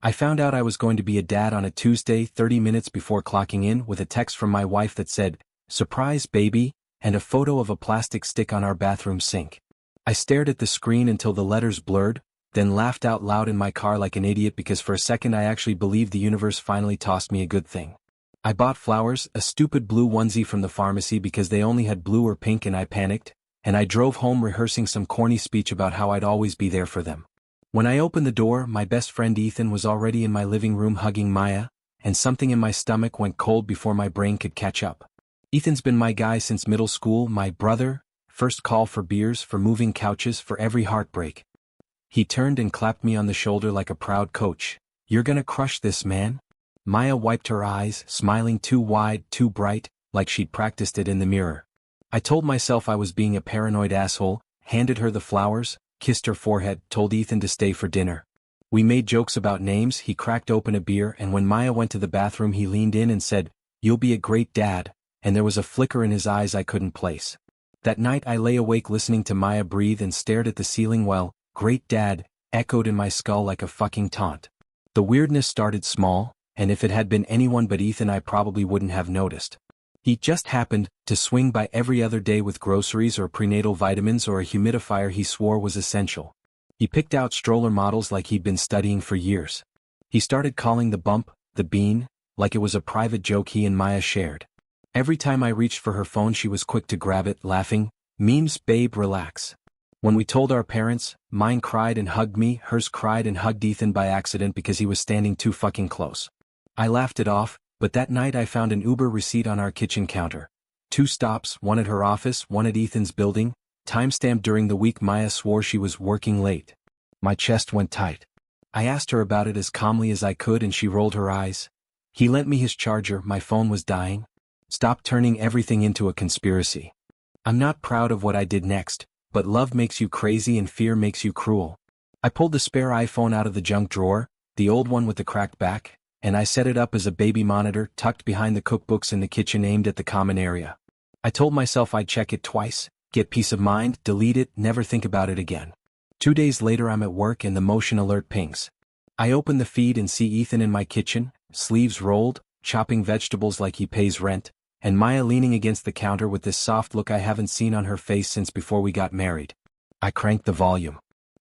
I found out I was going to be a dad on a Tuesday 30 minutes before clocking in with a text from my wife that said, "Surprise baby," and a photo of a plastic stick on our bathroom sink. I stared at the screen until the letters blurred, then laughed out loud in my car like an idiot because for a second I actually believed the universe finally tossed me a good thing. I bought flowers, a stupid blue onesie from the pharmacy because they only had blue or pink and I panicked, and I drove home rehearsing some corny speech about how I'd always be there for them. When I opened the door, my best friend Ethan was already in my living room hugging Maya, and something in my stomach went cold before my brain could catch up. Ethan's been my guy since middle school, my brother, first call for beers, for moving couches, for every heartbreak. He turned and clapped me on the shoulder like a proud coach. "You're gonna crush this, man." Maya wiped her eyes, smiling too wide, too bright, like she'd practiced it in the mirror. I told myself I was being a paranoid asshole, handed her the flowers, kissed her forehead, told Ethan to stay for dinner. We made jokes about names, he cracked open a beer, and when Maya went to the bathroom he leaned in and said, "You'll be a great dad," and there was a flicker in his eyes I couldn't place. That night I lay awake listening to Maya breathe and stared at the ceiling while, "Great dad," echoed in my skull like a fucking taunt. The weirdness started small, and if it had been anyone but Ethan I probably wouldn't have noticed. He just happened to swing by every other day with groceries or prenatal vitamins or a humidifier he swore was essential. He picked out stroller models like he'd been studying for years. He started calling the bump, the bean, like it was a private joke he and Maya shared. Every time I reached for her phone she was quick to grab it, laughing, "Memes, babe, relax." When we told our parents, mine cried and hugged me, hers cried and hugged Ethan by accident because he was standing too fucking close. I laughed it off, but that night I found an Uber receipt on our kitchen counter. 2 stops, one at her office, one at Ethan's building, timestamped during the week Maya swore she was working late. My chest went tight. I asked her about it as calmly as I could and she rolled her eyes. "He lent me his charger, my phone was dying." Stop turning everything into a conspiracy. I'm not proud of what I did next, but love makes you crazy and fear makes you cruel. I pulled the spare iPhone out of the junk drawer, the old one with the cracked back, and I set it up as a baby monitor tucked behind the cookbooks in the kitchen aimed at the common area. I told myself I'd check it twice, get peace of mind, delete it, never think about it again. 2 days later I'm at work and the motion alert pings. I open the feed and see Ethan in my kitchen, sleeves rolled, chopping vegetables like he pays rent, and Maya leaning against the counter with this soft look I haven't seen on her face since before we got married. I crank the volume.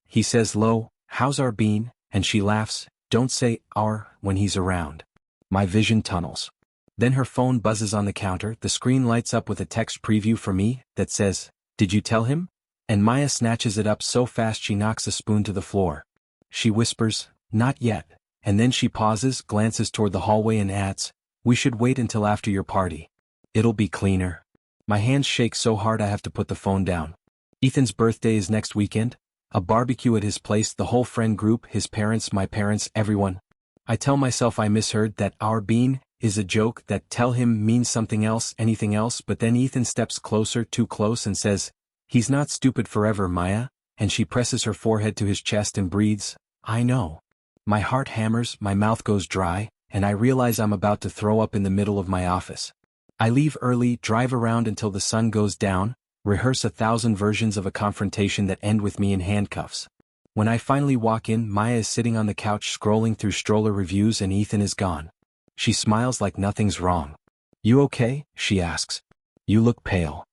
He says low, "How's our bean?" and she laughs, "Don't say our when he's around." My vision tunnels. Then her phone buzzes on the counter, the screen lights up with a text preview for me that says, "Did you tell him?" And Maya snatches it up so fast she knocks a spoon to the floor. She whispers, "Not yet," and then she pauses, glances toward the hallway and adds, "We should wait until after your party. It'll be cleaner." My hands shake so hard I have to put the phone down. Ethan's birthday is next weekend. A barbecue at his place, the whole friend group, his parents, my parents, everyone. I tell myself I misheard, that "our bean" is a joke, that "tell him" means something else, anything else, but then Ethan steps closer, too close, and says, "He's not stupid forever, Maya," and she presses her forehead to his chest and breathes, "I know." My heart hammers, my mouth goes dry, and I realize I'm about to throw up in the middle of my office. I leave early, drive around until the sun goes down, rehearse 1,000 versions of a confrontation that end with me in handcuffs. When I finally walk in, Maya is sitting on the couch scrolling through stroller reviews and Ethan is gone. She smiles like nothing's wrong. "You okay?" she asks. "You look pale."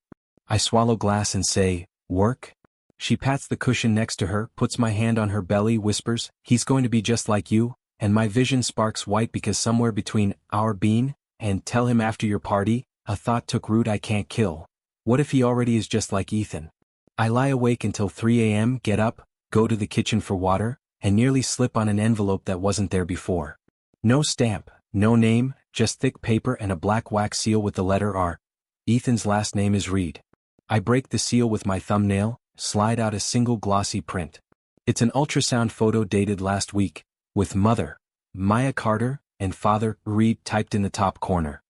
I swallow glass and say, "Work?" She pats the cushion next to her, puts my hand on her belly, whispers, "He's going to be just like you," and my vision sparks white because somewhere between "our bean" and "tell him after your party," a thought took root I can't kill. What if he already is just like Ethan? I lie awake until 3 a.m., get up, go to the kitchen for water, and nearly slip on an envelope that wasn't there before. No stamp, no name, just thick paper and a black wax seal with the letter R. Ethan's last name is Reed. I break the seal with my thumbnail, slide out a single glossy print. It's an ultrasound photo dated last week, with Mother, Maya Carter, and Father, Reed typed in the top corner.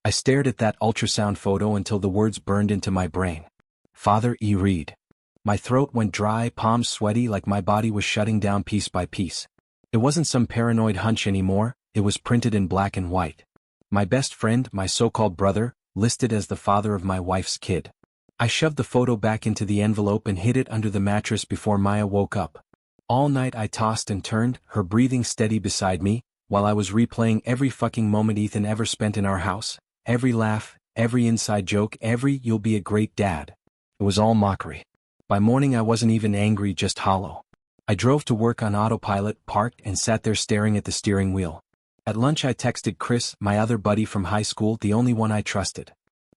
I stared at that ultrasound photo until the words burned into my brain. Father E. Reed. My throat went dry, palms sweaty, like my body was shutting down piece by piece. It wasn't some paranoid hunch anymore, it was printed in black and white. My best friend, my so-called brother, listed as the father of my wife's kid. I shoved the photo back into the envelope and hid it under the mattress before Maya woke up. All night I tossed and turned, her breathing steady beside me, while I was replaying every fucking moment Ethan ever spent in our house, every laugh, every inside joke, every "you'll be a great dad." It was all mockery. By morning I wasn't even angry, just hollow. I drove to work on autopilot, parked, and sat there staring at the steering wheel. At lunch I texted Chris, my other buddy from high school, the only one I trusted.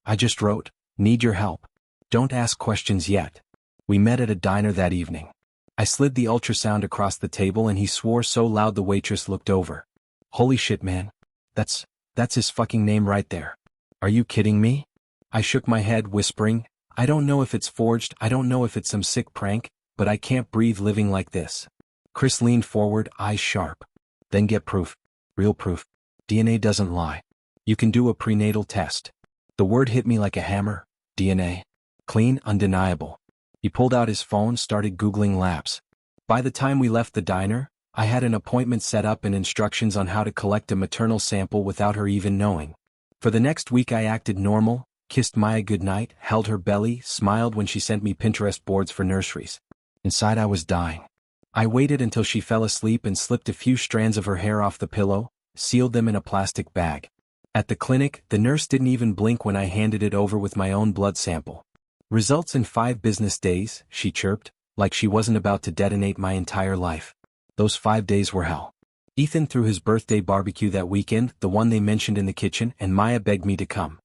I just wrote, "Need your help. Don't ask questions yet." We met at a diner that evening. I slid the ultrasound across the table and he swore so loud the waitress looked over. "Holy shit, man. That's his fucking name right there. Are you kidding me?" I shook my head, whispering, "I don't know if it's forged, I don't know if it's some sick prank, but I can't breathe living like this." Chris leaned forward, eyes sharp. "Then get proof. Real proof. DNA doesn't lie. You can do a prenatal test." The word hit me like a hammer. DNA. Clean, undeniable. He pulled out his phone, started Googling labs. By the time we left the diner, I had an appointment set up and instructions on how to collect a maternal sample without her even knowing. For the next week I acted normal, kissed Maya goodnight, held her belly, smiled when she sent me Pinterest boards for nurseries. Inside I was dying. I waited until she fell asleep and slipped a few strands of her hair off the pillow, sealed them in a plastic bag. At the clinic, the nurse didn't even blink when I handed it over with my own blood sample. "Results in 5 business days," she chirped, like she wasn't about to detonate my entire life. Those 5 days were hell. Ethan threw his birthday barbecue that weekend, the one they mentioned in the kitchen, and Maya begged me to come.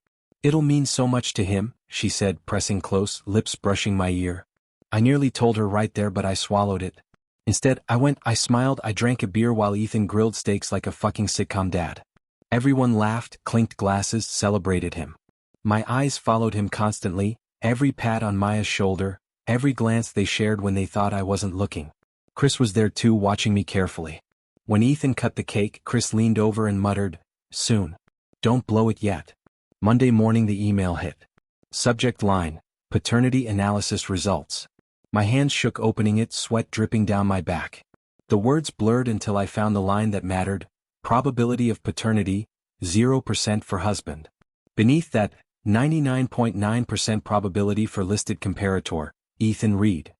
"It'll mean so much to him," she said, pressing close, lips brushing my ear. I nearly told her right there, but I swallowed it. Instead, I went, I smiled, I drank a beer while Ethan grilled steaks like a fucking sitcom dad. Everyone laughed, clinked glasses, celebrated him. My eyes followed him constantly, every pat on Maya's shoulder, every glance they shared when they thought I wasn't looking. Chris was there too, watching me carefully. When Ethan cut the cake, Chris leaned over and muttered, "Soon. Don't blow it yet." Monday morning the email hit. Subject line, "Paternity analysis results." My hands shook opening it, sweat dripping down my back. The words blurred until I found the line that mattered: probability of paternity, 0% for husband. Beneath that, 99.9% probability for listed comparator, Ethan Reed.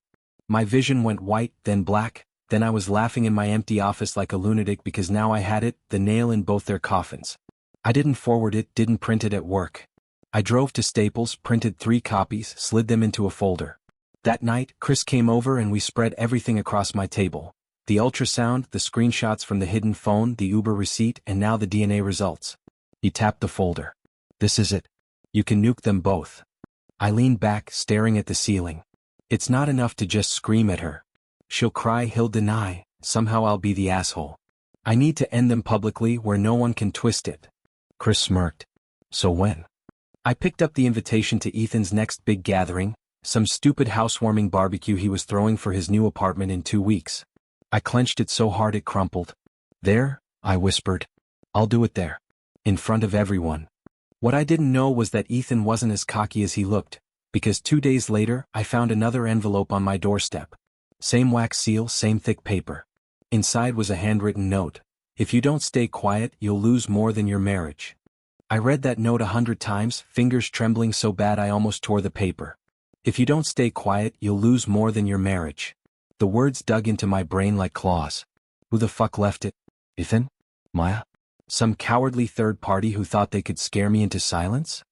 My vision went white, then black, then I was laughing in my empty office like a lunatic because now I had it, the nail in both their coffins. I didn't forward it, didn't print it at work. I drove to Staples, printed 3 copies, slid them into a folder. That night, Chris came over and we spread everything across my table. The ultrasound, the screenshots from the hidden phone, the Uber receipt, and now the DNA results. He tapped the folder. "This is it. You can nuke them both." I leaned back, staring at the ceiling. It's not enough to just scream at her. She'll cry, he'll deny, somehow I'll be the asshole. I need to end them publicly where no one can twist it. Chris smirked. "So when?" I picked up the invitation to Ethan's next big gathering, some stupid housewarming barbecue he was throwing for his new apartment in 2 weeks. I clenched it so hard it crumpled. "There?" I whispered. "I'll do it there. In front of everyone." What I didn't know was that Ethan wasn't as cocky as he looked, because 2 days later I found another envelope on my doorstep. Same wax seal, same thick paper. Inside was a handwritten note. "If you don't stay quiet, you'll lose more than your marriage." I read that note 100 times, fingers trembling so bad I almost tore the paper. "If you don't stay quiet, you'll lose more than your marriage." The words dug into my brain like claws. Who the fuck left it? Ethan? Maya? Some cowardly third party who thought they could scare me into silence?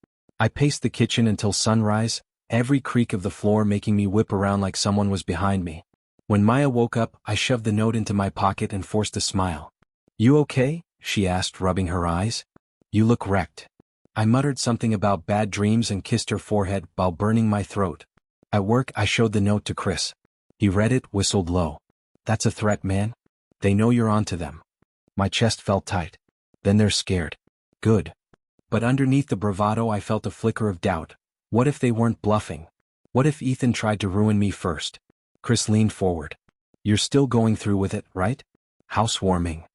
I paced the kitchen until sunrise, every creak of the floor making me whip around like someone was behind me. When Maya woke up, I shoved the note into my pocket and forced a smile. "You okay?" she asked, rubbing her eyes. "You look wrecked." I muttered something about bad dreams and kissed her forehead while burning my throat. At work, I showed the note to Chris. He read it, whistled low. "That's a threat, man. They know you're onto them." My chest felt tight. "Then they're scared." Good. But underneath the bravado I felt a flicker of doubt. What if they weren't bluffing? What if Ethan tried to ruin me first? Chris leaned forward. "You're still going through with it, right? Housewarming."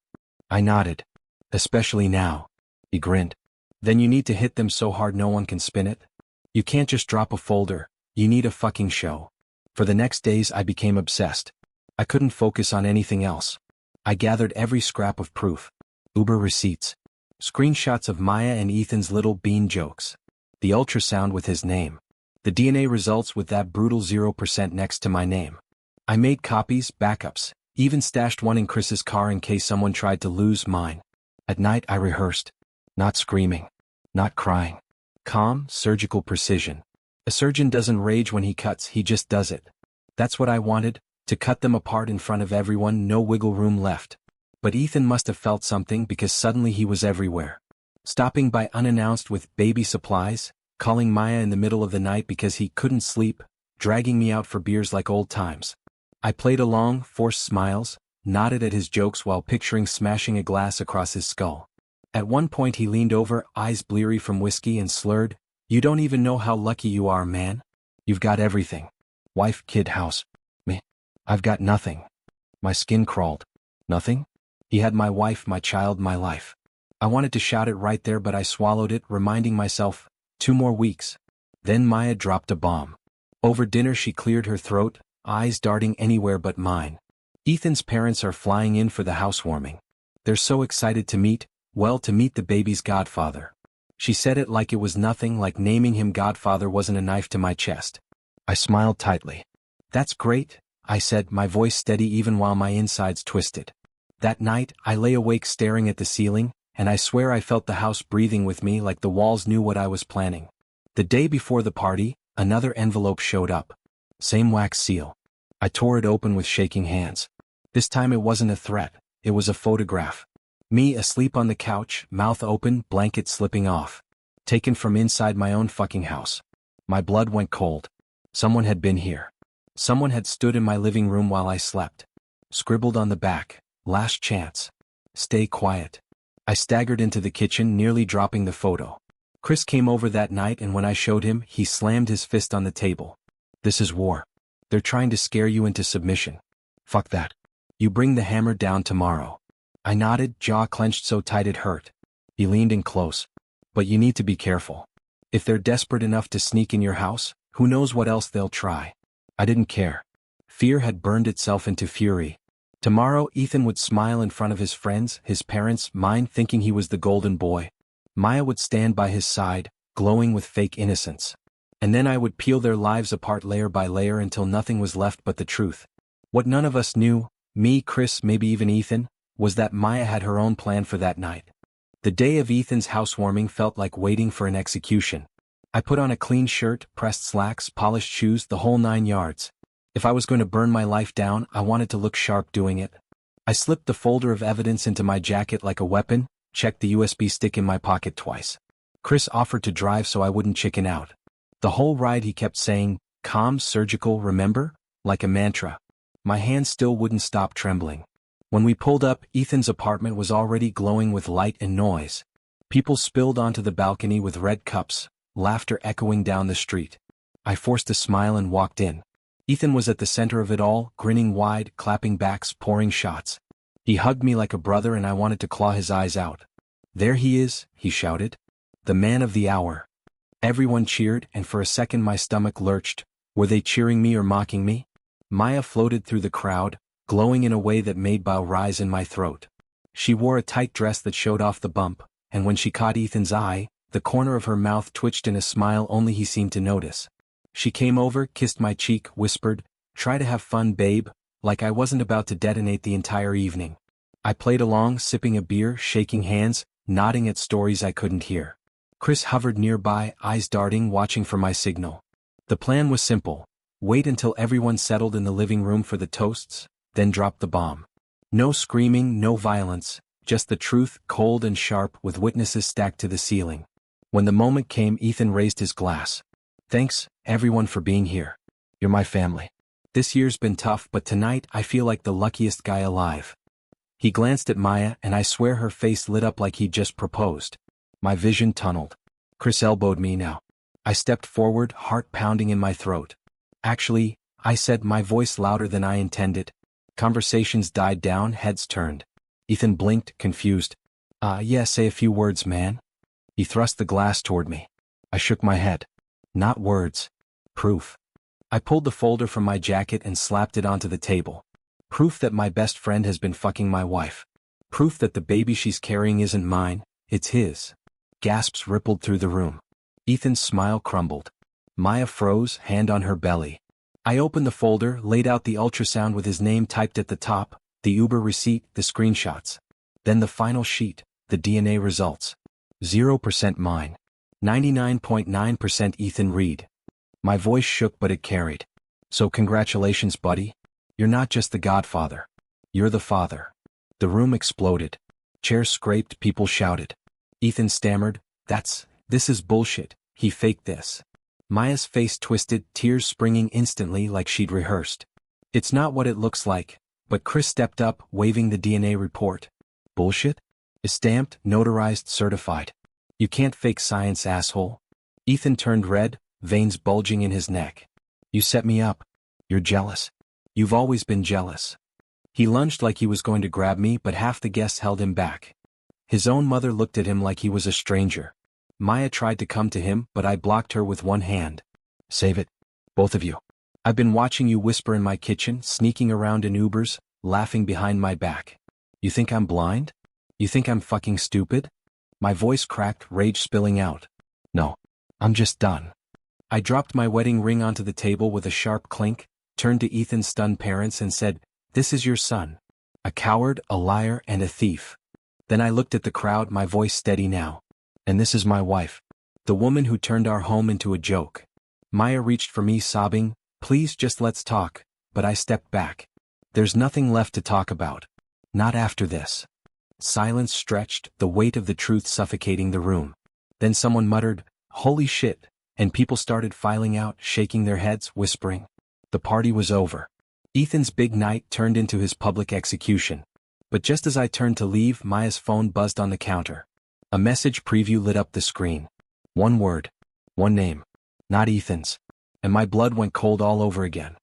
I nodded. "Especially now." He grinned. "Then you need to hit them so hard no one can spin it. You can't just drop a folder, you need a fucking show." For the next days I became obsessed. I couldn't focus on anything else. I gathered every scrap of proof. Uber receipts. Screenshots of Maya and Ethan's little bean jokes. The ultrasound with his name. The DNA results with that brutal 0% next to my name. I made copies, backups, Even stashed one in Chris's car in case someone tried to lose mine. At night I rehearsed. Not screaming. Not crying. Calm, surgical precision. A surgeon doesn't rage when he cuts, he just does it. That's what I wanted, to cut them apart in front of everyone, no wiggle room left. But Ethan must have felt something because suddenly he was everywhere. Stopping by unannounced with baby supplies, calling Maya in the middle of the night because he couldn't sleep, dragging me out for beers like old times. I played along, forced smiles, nodded at his jokes while picturing smashing a glass across his skull. At one point he leaned over, eyes bleary from whiskey, and slurred, "You don't even know how lucky you are, man. You've got everything. Wife, kid, house. Me? I've got nothing." My skin crawled. Nothing? He had my wife, my child, my life. I wanted to shout it right there, but I swallowed it, reminding myself, 2 more weeks. Then Maya dropped a bomb. Over dinner she cleared her throat, eyes darting anywhere but mine. "Ethan's parents are flying in for the housewarming. They're so excited to meet the baby's godfather." She said it like it was nothing, like naming him godfather wasn't a knife to my chest. I smiled tightly. "That's great," I said, my voice steady even while my insides twisted. That night, I lay awake staring at the ceiling, and I swear I felt the house breathing with me, like the walls knew what I was planning. The day before the party, another envelope showed up. Same wax seal. I tore it open with shaking hands. This time it wasn't a threat, it was a photograph. Me asleep on the couch, mouth open, blanket slipping off. Taken from inside my own fucking house. My blood went cold. Someone had been here. Someone had stood in my living room while I slept. Scribbled on the back, "Last chance. Stay quiet." I staggered into the kitchen, nearly dropping the photo. Chris came over that night, and when I showed him, he slammed his fist on the table. "This is war. They're trying to scare you into submission. Fuck that. You bring the hammer down tomorrow." I nodded, jaw clenched so tight it hurt. He leaned in close. "But you need to be careful. If they're desperate enough to sneak in your house, who knows what else they'll try." I didn't care. Fear had burned itself into fury. Tomorrow Ethan would smile in front of his friends, his parents, mine, thinking he was the golden boy. Maya would stand by his side, glowing with fake innocence. And then I would peel their lives apart layer by layer until nothing was left but the truth. What none of us knew, me, Chris, maybe even Ethan, was that Maya had her own plan for that night. The day of Ethan's housewarming felt like waiting for an execution. I put on a clean shirt, pressed slacks, polished shoes, the whole 9 yards. If I was going to burn my life down, I wanted to look sharp doing it. I slipped the folder of evidence into my jacket like a weapon, checked the USB stick in my pocket twice. Chris offered to drive so I wouldn't chicken out. The whole ride he kept saying, "Calm, surgical, remember?" like a mantra. My hands still wouldn't stop trembling. When we pulled up, Ethan's apartment was already glowing with light and noise. People spilled onto the balcony with red cups, laughter echoing down the street. I forced a smile and walked in. Ethan was at the center of it all, grinning wide, clapping backs, pouring shots. He hugged me like a brother and I wanted to claw his eyes out. "There he is," he shouted. "The man of the hour." Everyone cheered, and for a second my stomach lurched. Were they cheering me or mocking me? Maya floated through the crowd, glowing in a way that made bile rise in my throat. She wore a tight dress that showed off the bump, and when she caught Ethan's eye, the corner of her mouth twitched in a smile only he seemed to notice. She came over, kissed my cheek, whispered, "Try to have fun, babe," like I wasn't about to detonate the entire evening. I played along, sipping a beer, shaking hands, nodding at stories I couldn't hear. Chris hovered nearby, eyes darting, watching for my signal. The plan was simple. Wait until everyone settled in the living room for the toasts, then drop the bomb. No screaming, no violence, just the truth, cold and sharp, with witnesses stacked to the ceiling. When the moment came, Ethan raised his glass. "Thanks, everyone, for being here. You're my family. This year's been tough, but tonight I feel like the luckiest guy alive." He glanced at Maya, and I swear her face lit up like he'd just proposed. My vision tunneled. Chris elbowed me now. I stepped forward, heart pounding in my throat. "Actually," I said, my voice louder than I intended. Conversations died down, heads turned. Ethan blinked, confused. Yeah, say a few words, man." He thrust the glass toward me. I shook my head. "Not words. Proof." I pulled the folder from my jacket and slapped it onto the table. "Proof that my best friend has been fucking my wife. Proof that the baby she's carrying isn't mine, it's his." Gasps rippled through the room. Ethan's smile crumbled. Maya froze, hand on her belly. I opened the folder, laid out the ultrasound with his name typed at the top, the Uber receipt, the screenshots. Then the final sheet, the DNA results. 0% mine. 99.9% Ethan Reed. My voice shook but it carried. So congratulations, buddy. You're not just the godfather. You're the father. The room exploded. Chairs scraped, people shouted. Ethan stammered, this is bullshit, he faked this. Maya's face twisted, tears springing instantly like she'd rehearsed. It's not what it looks like, but Chris stepped up, waving the DNA report. Bullshit? Stamped, notarized, certified. You can't fake science, asshole. Ethan turned red, veins bulging in his neck. You set me up. You're jealous. You've always been jealous. He lunged like he was going to grab me, but half the guests held him back. His own mother looked at him like he was a stranger. Maya tried to come to him, but I blocked her with one hand. Save it. Both of you. I've been watching you whisper in my kitchen, sneaking around in Ubers, laughing behind my back. You think I'm blind? You think I'm fucking stupid? My voice cracked, rage spilling out. No. I'm just done. I dropped my wedding ring onto the table with a sharp clink, turned to Ethan's stunned parents and said, This is your son. A coward, a liar, and a thief. Then I looked at the crowd, my voice steady now. And this is my wife. The woman who turned our home into a joke. Maya reached for me sobbing, Please just let's talk, but I stepped back. There's nothing left to talk about. Not after this. Silence stretched, the weight of the truth suffocating the room. Then someone muttered, Holy shit, and people started filing out, shaking their heads, whispering. The party was over. Ethan's big night turned into his public execution. But just as I turned to leave, Maya's phone buzzed on the counter. A message preview lit up the screen. One word. One name. Not Ethan's. And my blood went cold all over again.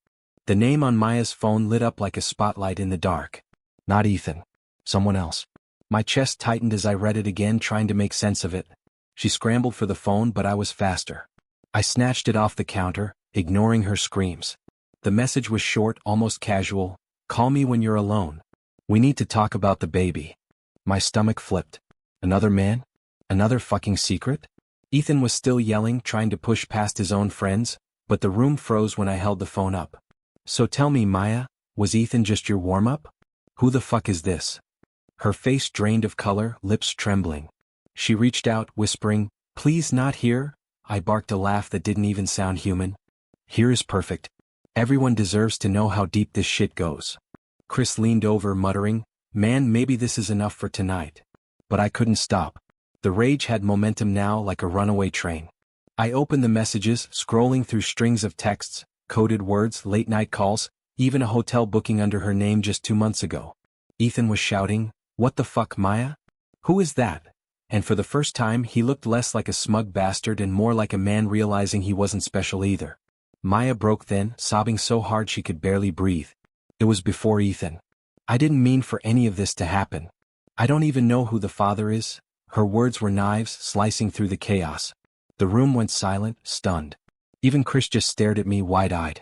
The name on Maya's phone lit up like a spotlight in the dark. Not Ethan. Someone else. My chest tightened as I read it again, trying to make sense of it. She scrambled for the phone, but I was faster. I snatched it off the counter, ignoring her screams. The message was short, almost casual. Call me when you're alone. We need to talk about the baby. My stomach flipped. Another man? Another fucking secret? Ethan was still yelling, trying to push past his own friends, but the room froze when I held the phone up. So tell me, Maya, was Ethan just your warm-up? Who the fuck is this? Her face drained of color, lips trembling. She reached out, whispering, Please not here. I barked a laugh that didn't even sound human. Here is perfect. Everyone deserves to know how deep this shit goes. Chris leaned over, muttering, Man, maybe this is enough for tonight. But I couldn't stop. The rage had momentum now, like a runaway train. I opened the messages, scrolling through strings of texts, coded words, late-night calls, even a hotel booking under her name just 2 months ago. Ethan was shouting, What the fuck, Maya? Who is that? And for the first time he looked less like a smug bastard and more like a man realizing he wasn't special either. Maya broke then, sobbing so hard she could barely breathe. It was before Ethan. I didn't mean for any of this to happen. I don't even know who the father is. Her words were knives slicing through the chaos. The room went silent, stunned. Even Chris just stared at me wide-eyed.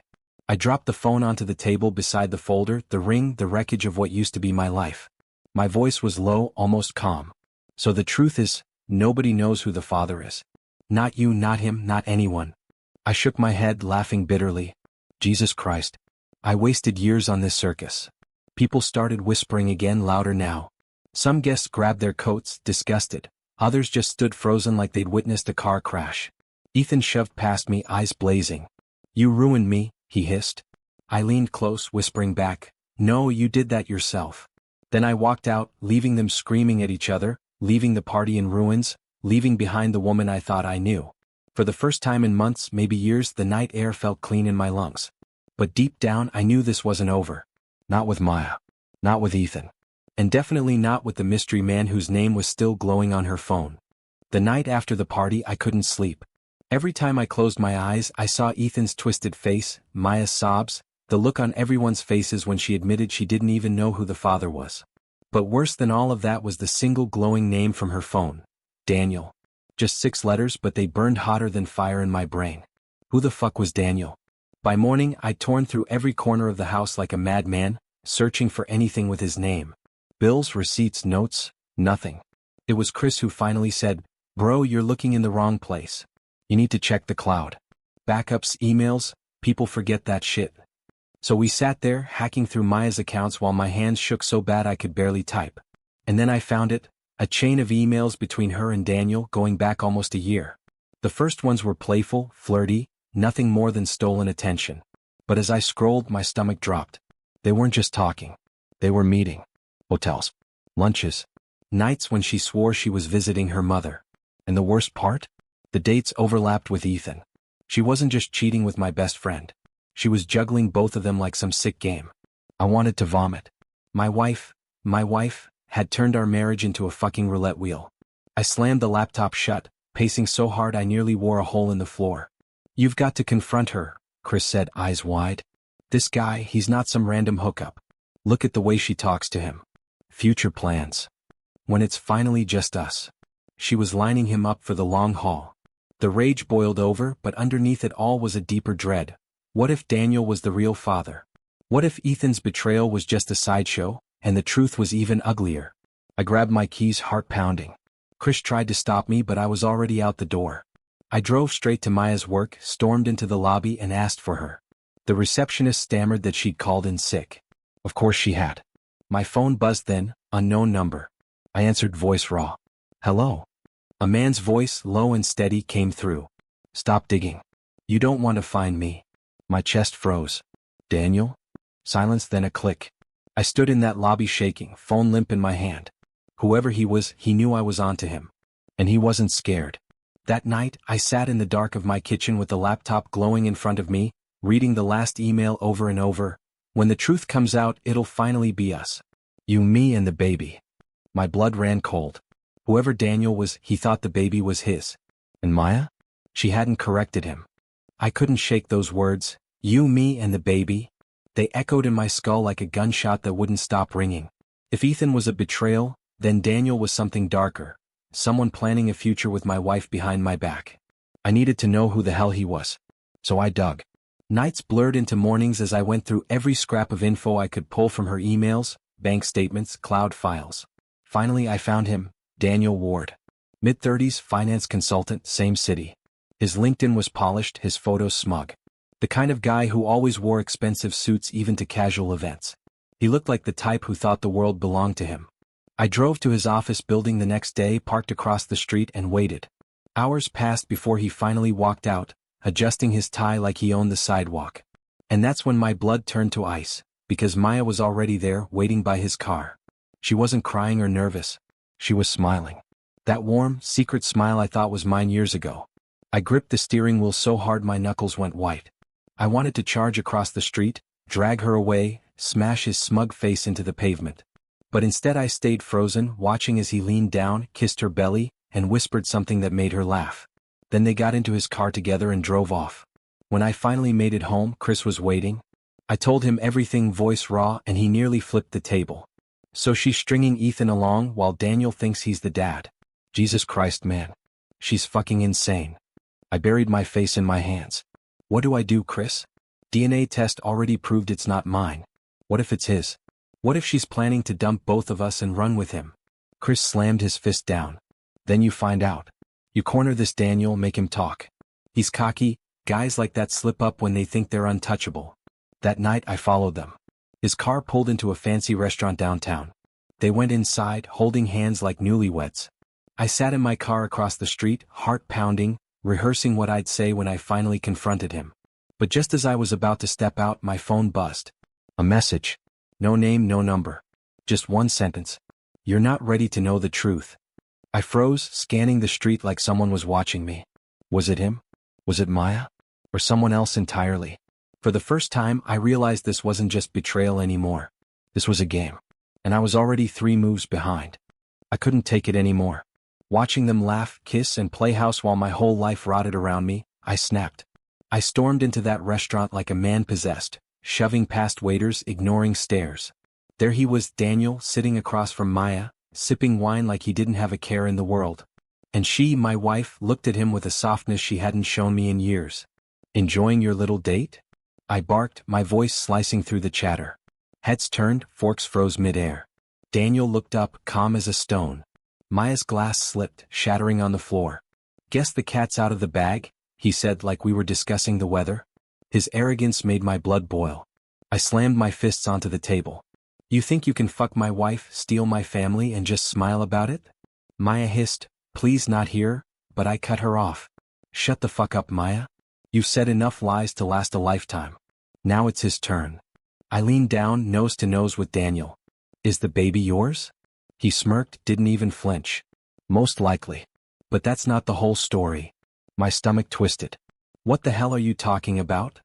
I dropped the phone onto the table beside the folder, the ring, the wreckage of what used to be my life. My voice was low, almost calm. So the truth is, nobody knows who the father is. Not you, not him, not anyone. I shook my head, laughing bitterly. Jesus Christ. I wasted years on this circus. People started whispering again, louder now. Some guests grabbed their coats, disgusted. Others just stood frozen like they'd witnessed a car crash. Ethan shoved past me, eyes blazing. You ruined me, he hissed. I leaned close, whispering back, No, you did that yourself. Then I walked out, leaving them screaming at each other, leaving the party in ruins, leaving behind the woman I thought I knew. For the first time in months, maybe years, the night air felt clean in my lungs. But deep down I knew this wasn't over. Not with Maya. Not with Ethan. And definitely not with the mystery man whose name was still glowing on her phone. The night after the party I couldn't sleep. Every time I closed my eyes I saw Ethan's twisted face, Maya's sobs, the look on everyone's faces when she admitted she didn't even know who the father was. But worse than all of that was the single glowing name from her phone. Daniel. Just 6 letters, but they burned hotter than fire in my brain. Who the fuck was Daniel? By morning I'd torn through every corner of the house like a madman, searching for anything with his name. Bills, receipts, notes, nothing. It was Chris who finally said, Bro, you're looking in the wrong place. You need to check the cloud. Backups, emails, people forget that shit. So we sat there, hacking through Maya's accounts while my hands shook so bad I could barely type. And then I found it, a chain of emails between her and Daniel going back almost a year. The first ones were playful, flirty, nothing more than stolen attention. But as I scrolled, my stomach dropped. They weren't just talking. They were meeting. Hotels. Lunches. Nights when she swore she was visiting her mother. And the worst part? The dates overlapped with Ethan. She wasn't just cheating with my best friend. She was juggling both of them like some sick game. I wanted to vomit. My wife, had turned our marriage into a fucking roulette wheel. I slammed the laptop shut, pacing so hard I nearly wore a hole in the floor. You've got to confront her, Chris said, eyes wide. This guy, he's not some random hookup. Look at the way she talks to him. Future plans. When it's finally just us. She was lining him up for the long haul. The rage boiled over, but underneath it all was a deeper dread. What if Daniel was the real father? What if Ethan's betrayal was just a sideshow, and the truth was even uglier? I grabbed my keys, heart pounding. Chris tried to stop me, but I was already out the door. I drove straight to Maya's work, stormed into the lobby and asked for her. The receptionist stammered that she'd called in sick. Of course she had. My phone buzzed then, unknown number. I answered, voice raw. Hello. A man's voice, low and steady, came through. Stop digging. You don't want to find me. My chest froze. Daniel? Silence, then a click. I stood in that lobby shaking, phone limp in my hand. Whoever he was, he knew I was onto him. And he wasn't scared. That night, I sat in the dark of my kitchen with the laptop glowing in front of me, reading the last email over and over. When the truth comes out, it'll finally be us. You, me, and the baby. My blood ran cold. Whoever Daniel was, he thought the baby was his. And Maya? She hadn't corrected him. I couldn't shake those words. You, me, and the baby. They echoed in my skull like a gunshot that wouldn't stop ringing. If Ethan was a betrayal, then Daniel was something darker. Someone planning a future with my wife behind my back. I needed to know who the hell he was. So I dug. Nights blurred into mornings as I went through every scrap of info I could pull from her emails, bank statements, cloud files. Finally I found him, Daniel Ward. Mid-30s, finance consultant, same city. His LinkedIn was polished, his photos smug. The kind of guy who always wore expensive suits even to casual events. He looked like the type who thought the world belonged to him. I drove to his office building the next day, parked across the street, and waited. Hours passed before he finally walked out, adjusting his tie like he owned the sidewalk. And that's when my blood turned to ice, because Maya was already there, waiting by his car. She wasn't crying or nervous. She was smiling. That warm, secret smile I thought was mine years ago. I gripped the steering wheel so hard my knuckles went white. I wanted to charge across the street, drag her away, smash his smug face into the pavement. But instead I stayed frozen, watching as he leaned down, kissed her belly, and whispered something that made her laugh. Then they got into his car together and drove off. When I finally made it home, Chris was waiting. I told him everything, voice raw, and he nearly flipped the table. So she's stringing Ethan along while Daniel thinks he's the dad. Jesus Christ, man. She's fucking insane. I buried my face in my hands. What do I do, Chris? DNA test already proved it's not mine. What if it's his? What if she's planning to dump both of us and run with him? Chris slammed his fist down. Then you find out. You corner this Daniel, make him talk. He's cocky. Guys like that slip up when they think they're untouchable. That night I followed them. His car pulled into a fancy restaurant downtown. They went inside, holding hands like newlyweds. I sat in my car across the street, heart pounding, rehearsing what I'd say when I finally confronted him. But just as I was about to step out, my phone buzzed. A message. No name, no number. Just one sentence. You're not ready to know the truth. I froze, scanning the street like someone was watching me. Was it him? Was it Maya? Or someone else entirely? For the first time, I realized this wasn't just betrayal anymore. This was a game. And I was already 3 moves behind. I couldn't take it anymore. Watching them laugh, kiss, and play house while my whole life rotted around me, I snapped. I stormed into that restaurant like a man possessed, shoving past waiters, ignoring stares. There he was, Daniel, sitting across from Maya, sipping wine like he didn't have a care in the world. And she, my wife, looked at him with a softness she hadn't shown me in years. Enjoying your little date? I barked, my voice slicing through the chatter. Heads turned, forks froze midair. Daniel looked up, calm as a stone. Maya's glass slipped, shattering on the floor. Guess the cat's out of the bag, he said like we were discussing the weather. His arrogance made my blood boil. I slammed my fists onto the table. You think you can fuck my wife, steal my family, and just smile about it? Maya hissed, please not here, but I cut her off. Shut the fuck up, Maya. You've said enough lies to last a lifetime. Now it's his turn. I leaned down, nose to nose with Daniel. Is the baby yours? He smirked, didn't even flinch. Most likely. But that's not the whole story. My stomach twisted. What the hell are you talking about?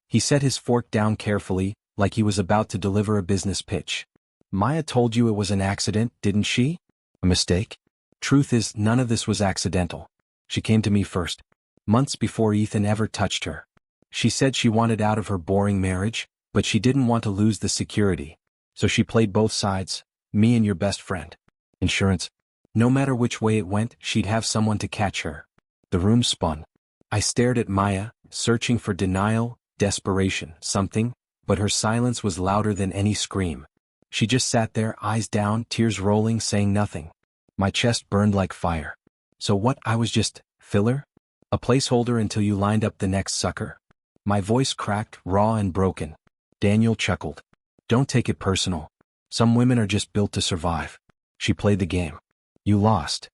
He set his fork down carefully, like he was about to deliver a business pitch. Maya told you it was an accident, didn't she? A mistake? Truth is, none of this was accidental. She came to me first. Months before Ethan ever touched her. She said she wanted out of her boring marriage, but she didn't want to lose the security. So she played both sides, me and your best friend. Insurance. No matter which way it went, she'd have someone to catch her. The room spun. I stared at Maya, searching for denial, desperation, something, but her silence was louder than any scream. She just sat there, eyes down, tears rolling, saying nothing. My chest burned like fire. So what, I was just filler? A placeholder until you lined up the next sucker? My voice cracked, raw and broken. Daniel chuckled. Don't take it personal. Some women are just built to survive. She played the game. You lost.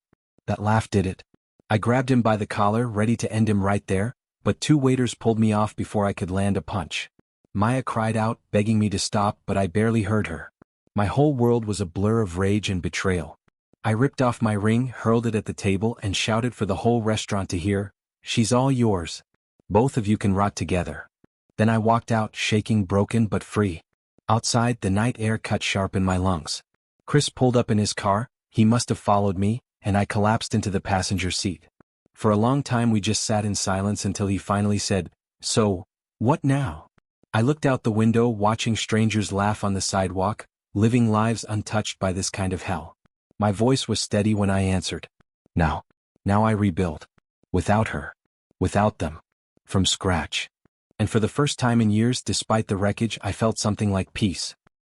That laugh did it. I grabbed him by the collar, ready to end him right there, but two waiters pulled me off before I could land a punch. Maya cried out, begging me to stop, but I barely heard her. My whole world was a blur of rage and betrayal. I ripped off my ring, hurled it at the table, and shouted for the whole restaurant to hear, she's all yours. Both of you can rot together. Then I walked out, shaking, broken but free. Outside, the night air cut sharp in my lungs. Chris pulled up in his car, he must have followed me, and I collapsed into the passenger seat. For a long time we just sat in silence until he finally said, so, what now? I looked out the window, watching strangers laugh on the sidewalk, living lives untouched by this kind of hell. My voice was steady when I answered. Now I rebuild. Without her. Without them. From scratch. And for the first time in years, despite the wreckage, I felt something like peace.